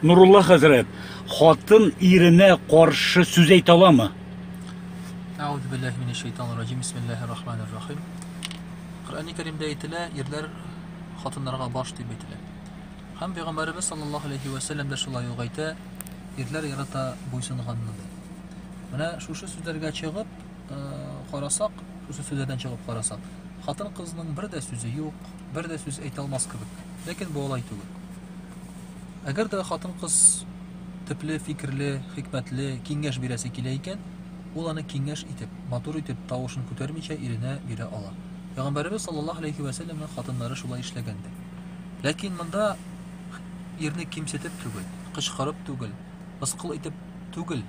Нурулла хәзрәт, хатын иренә каршы сүз әйтә аламы? Әүзу биллаһи минеш шәйтанир раҗим. Бисмиллаһир рахманир рахим. Коръән-и Кәримдә әйтелә, ирләр хатыннарга баш дип әйтелә. Һәм Пәйгамбәрбез саллаллаһу алейхи ва саллям да шулай ук әйтә, ирләр ярата буйсынганны. Менә шушы сүзләргә чыгып карасак, шушы сүзләрдән чыгып карасак, хатын кызның бер дә сүзе юк, бер дә сүз әйтә алмас кебек. Ләкин бу алай түгел. Әгәр дә хатын кыз төпле, фикерле, хикмәтле, киңәш бирәсе килә икән, ул аны киңәш итеп, матур итеп, тавышын күтәрмичә иренә бирә ала. Пәйгамбәрбез саллаллаһу алейхи ва саллямның хатыннары шулай эшләгәндә. Ләкин монда ирне кимсетеп түгел, кычкырып түгел, мыскыл итеп түгел,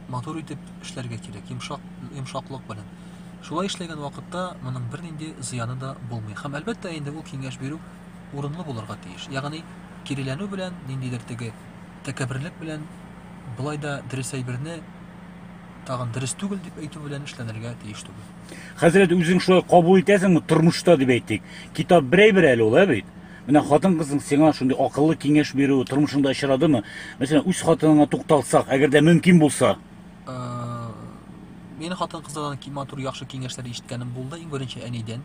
матур итеп эшләргә кирәк, йомшаклык белән. Шулай эшләгән вакытта моның бернинди зыяны да булмый. Һәм әлбәттә инде ул киңәш бирү урынлы булырга тиеш. Ягъни киреләнү белән, ниндидер теге тәкәбберлек белән, булай да дөрес әйберне тагын дөрес түгел дип әйтү белән эшләнергә тиеш түгел. Хәзрәт, үзең шулай кабул итәсеңме тормышта дип әйтик. Китап берәй-бер әле ул, бит. Менә хатын кызың сиңа шундый акыллы киңәш бирү тормышында очрадымы? Мәсәлән, үз хатыныңа тукталсак, әгәр дә мөмкин булса. Мине хатын кызлардан матур яхшы киңәшләр ишеткәнем булды, иң беренче әнидән.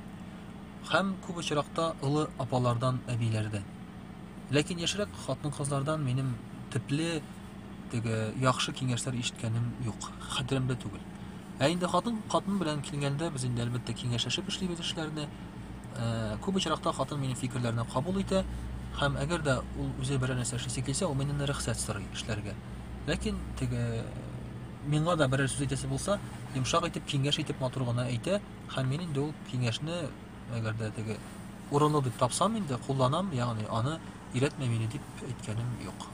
Һәм күп очракта олы апалардан, әбиләрдән. Ләкин яшьрәк хатын кызлардан минем төпле теге яхшы киңәшләр ишеткәнем юк, хәтеремдә түгел. Инде хатын белән килгәндә без инде әлбәттә киңәшләшеп эшлибез эшләрне. Күп очракта хатын минем фикерләрне кабул итә, һәм әгәр дә ул үзе бер нәрсә эшлисе килсә, ул миннән рөхсәт сорый эшләргә. Ләкин теге миңа да берәр сүз әйтәсе булса, йомшак итеп, киңәш итеп матур гына әйтә, һәм мин инде ул киңәшне әгәр дә теге урынлы дип тапсам, инде кулланам, ягъни аны иретмә мине дип әйткәнем юк.